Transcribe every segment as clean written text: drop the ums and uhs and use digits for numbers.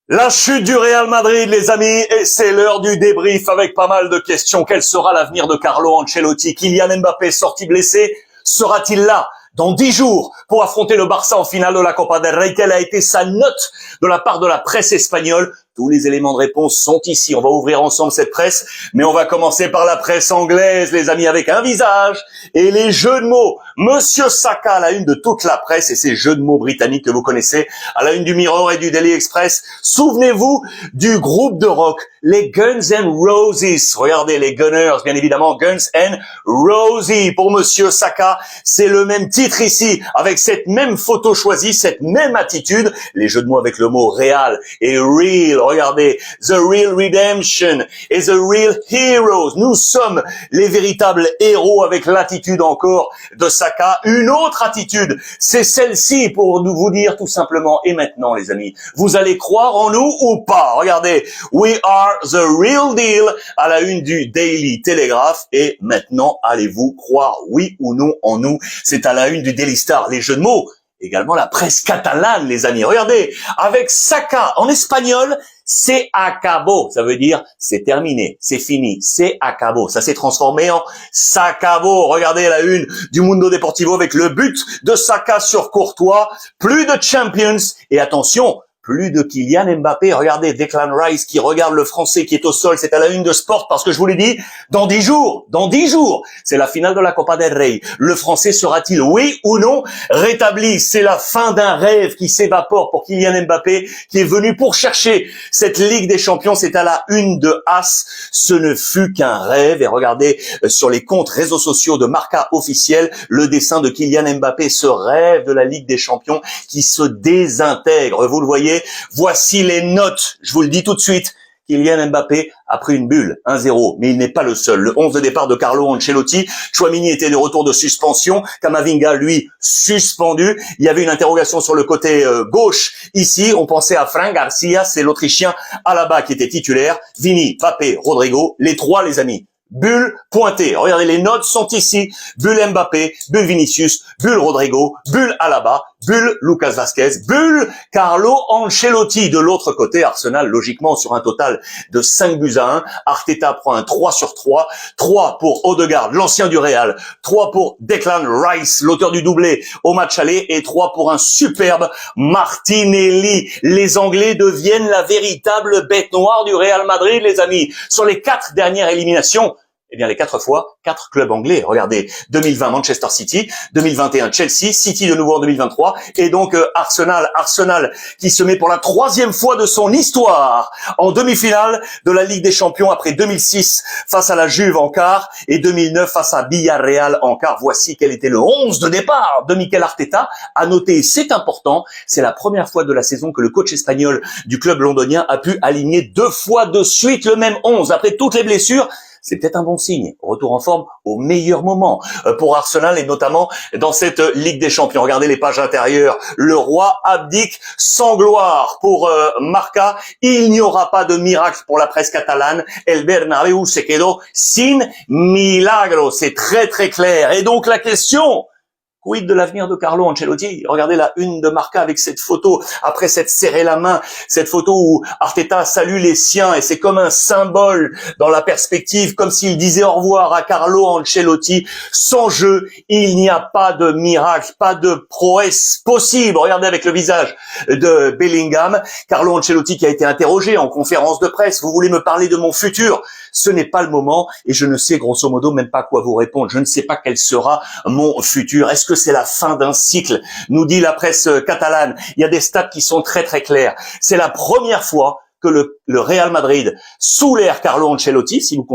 La chute du Real Madrid, les amis, et c'est l'heure du débrief avec pas mal de questions. Quel sera l'avenir de Carlo Ancelotti? Kylian Mbappé, sorti blessé, sera-t-il là dans 10 jours pour affronter le Barça en finale de la Copa del Rey? Quelle a été sa note de la part de la presse espagnole? Tous les éléments de réponse sont ici. On va ouvrir ensemble cette presse, mais on va commencer par la presse anglaise, les amis, avec un visage et les jeux de mots. Monsieur Saka à la une de toute la presse et ces jeux de mots britanniques que vous connaissez, à la une du Mirror et du Daily Express. Souvenez-vous du groupe de rock, les Guns N' Roses. Regardez, les Gunners, bien évidemment, Guns N' Roses. Pour Monsieur Saka, c'est le même titre ici, avec cette même photo choisie, cette même attitude. Les jeux de mots avec le mot Real et Real. Regardez, The Real Redemption et The Real Heroes. Nous sommes les véritables héros avec l'attitude encore de Saka. Une autre attitude, c'est celle-ci pour nous vous dire tout simplement, et maintenant les amis, vous allez croire en nous ou pas? Regardez, We are the real deal à la une du Daily Telegraph. Et maintenant, allez-vous croire oui ou non en nous? C'est à la une du Daily Star. Les jeux de mots, également la presse catalane, les amis. Regardez, avec Saka en espagnol, c'est acabó. Ça veut dire c'est terminé, c'est fini, c'est acabó. Ça s'est transformé en s'acabó. Regardez la une du Mundo Deportivo avec le but de Saka sur Courtois. Plus de Champions et attention, plus de Kylian Mbappé. Regardez Declan Rice qui regarde le Français qui est au sol. C'est à la une de Sport parce que je vous l'ai dit, dans 10 jours, c'est la finale de la Copa del Rey. Le Français sera-t-il, oui ou non, rétabli? C'est la fin d'un rêve qui s'évapore pour Kylian Mbappé qui est venu pour chercher cette Ligue des Champions. C'est à la une de AS. Ce ne fut qu'un rêve. Et regardez sur les comptes réseaux sociaux de Marca officiel, le dessin de Kylian Mbappé, ce rêve de la Ligue des Champions qui se désintègre. Vous le voyez. Voici les notes, je vous le dis tout de suite. Kylian Mbappé a pris une bulle, 1-0, mais il n'est pas le seul. Le 11 de départ de Carlo Ancelotti, Tchouaméni était de retour de suspension, Camavinga, lui, suspendu. Il y avait une interrogation sur le côté gauche. Ici, on pensait à Fran Garcia, c'est l'Autrichien Alaba qui était titulaire. Vini, Mbappé, Rodrigo, les trois, les amis. Bulle pointée. Regardez, les notes sont ici. Bulle Mbappé, bulle Vinicius, bulle Rodrigo, bulle Alaba, bulle Lucas Vazquez, bulle Carlo Ancelotti. De l'autre côté, Arsenal, logiquement, sur un total de 5-1. Arteta prend un 3/3. 3 pour Odegaard, l'ancien du Real. 3 pour Declan Rice, l'auteur du doublé au match aller. Et 3 pour un superbe Martinelli. Les Anglais deviennent la véritable bête noire du Real Madrid, les amis. Sur les 4 dernières éliminations, eh bien, les 4 fois, 4 clubs anglais. Regardez, 2020, Manchester City, 2021, Chelsea, City de nouveau en 2023, et donc Arsenal qui se met pour la 3e fois de son histoire en demi-finale de la Ligue des Champions après 2006 face à la Juve en quart et 2009 face à Villarreal en quart. Voici quel était le 11 de départ de Mikel Arteta. À noter, c'est important, c'est la première fois de la saison que le coach espagnol du club londonien a pu aligner 2 fois de suite le même 11 après toutes les blessures. C'est peut-être un bon signe. Retour en forme au meilleur moment pour Arsenal et notamment dans cette Ligue des Champions. Regardez les pages intérieures. Le roi abdique sans gloire pour Marca. Il n'y aura pas de miracle pour la presse catalane. El Bernabéu se quedó sin milagro. C'est très très clair. Et donc la question... Quid de l'avenir de Carlo Ancelotti? Regardez la une de Marca avec cette photo, après s'être serré la main, cette photo où Arteta salue les siens et c'est comme un symbole dans la perspective, comme s'il disait au revoir à Carlo Ancelotti. Sans jeu, il n'y a pas de miracle, pas de prouesse possible. Regardez avec le visage de Bellingham, Carlo Ancelotti qui a été interrogé en conférence de presse. Vous voulez me parler de mon futur? Ce n'est pas le moment et je ne sais grosso modo même pas quoi vous répondre. Je ne sais pas quel sera mon futur. Est-ce que c'est la fin d'un cycle? Nous dit la presse catalane. Il y a des stats qui sont très très clairs. C'est la première fois que le Real Madrid, sous l'ère Carlo Ancelotti, si vous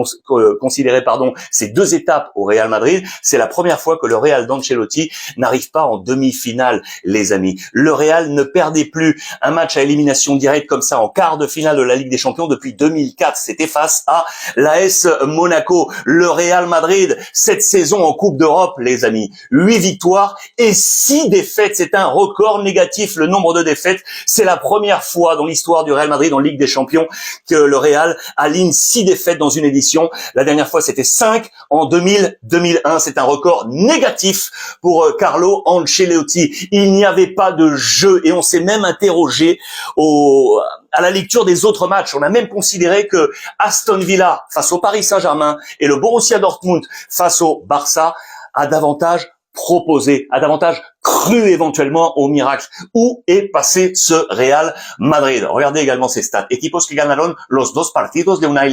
considérez ces 2 étapes au Real Madrid, c'est la première fois que le Real d'Ancelotti n'arrive pas en demi-finale, les amis. Le Real ne perdait plus un match à élimination directe comme ça en quart de finale de la Ligue des Champions depuis 2004. C'était face à l'AS Monaco. Le Real Madrid, cette saison en Coupe d'Europe, les amis, 8 victoires et 6 défaites. C'est un record négatif, le nombre de défaites. C'est la première fois dans l'histoire du Real Madrid en Ligue des Champions que le Real aligne 6 défaites dans une édition. La dernière fois, c'était 5 en 2000-2001. C'est un record négatif pour Carlo Ancelotti. Il n'y avait pas de jeu et on s'est même interrogé à la lecture des autres matchs. On a même considéré que Aston Villa face au Paris Saint-Germain et le Borussia Dortmund face au Barça a davantage proposé, a davantage cru éventuellement au miracle. Où est passé ce Real Madrid? Regardez également ces stats. Equipos que ganaron los dos partidos de una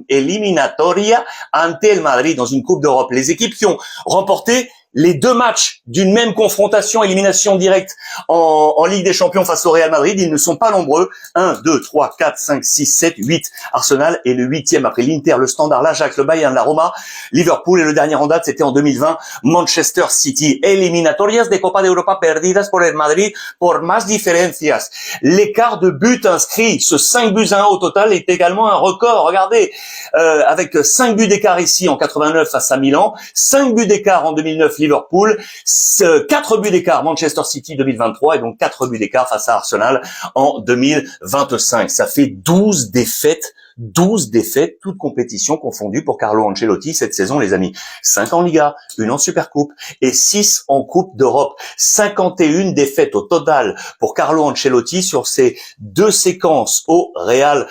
eliminatoria ante el Madrid dans une Coupe d'Europe. Les équipes qui ont remporté les 2 matchs d'une même confrontation, élimination directe en Ligue des Champions face au Real Madrid, ils ne sont pas nombreux. 1, 2, 3, 4, 5, 6, 7, 8. Arsenal est le 8e après l'Inter, le Standard, l'Ajax, le Bayern, la Roma, Liverpool et le dernier en date, c'était en 2020, Manchester City. Eliminatorias de Copa de Europa perdidas por el Madrid por más diferencias. L'écart de buts inscrits, ce 5 buts à 1 au total, est également un record. Regardez, avec 5 buts d'écart ici en 89 face à Milan, 5 buts d'écart en 2009 Liverpool, 4 buts d'écart Manchester City 2023 et donc 4 buts d'écart face à Arsenal en 2025. Ça fait 12 défaites, toutes compétitions confondues pour Carlo Ancelotti cette saison, les amis. 5 en Liga, 1 en Supercoupe et 6 en Coupe d'Europe. 51 défaites au total pour Carlo Ancelotti sur ces 2 séquences au Real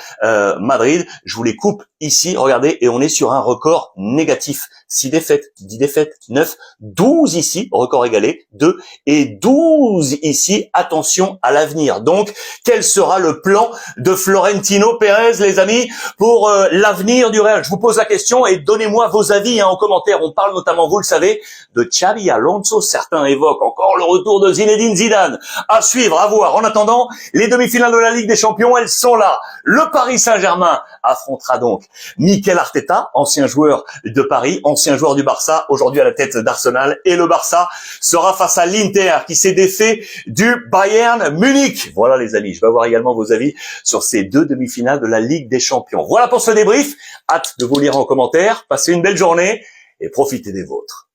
Madrid. Je vous les coupe ici, regardez, et on est sur un record négatif. 6 défaites, 10 défaites, 9, 12 ici, record égalé, 2 et 12 ici. Attention à l'avenir. Donc, quel sera le plan de Florentino Pérez, les amis, pour l'avenir du Real? Je vous pose la question et donnez-moi vos avis en commentaire. On parle notamment, vous le savez, de Xabi Alonso. Certains évoquent encore le retour de Zinedine Zidane. À suivre, à voir. En attendant, les demi-finales de la Ligue des Champions, elles sont là. Le Paris Saint-Germain affrontera donc Mikel Arteta, ancien joueur de Paris, ancien joueur du Barça, aujourd'hui à la tête d'Arsenal, et le Barça sera face à l'Inter qui s'est défait du Bayern Munich. Voilà les amis, je vais avoir également vos avis sur ces 2 demi-finales de la Ligue des Champions. Voilà pour ce débrief, hâte de vous lire en commentaire, passez une belle journée et profitez des vôtres.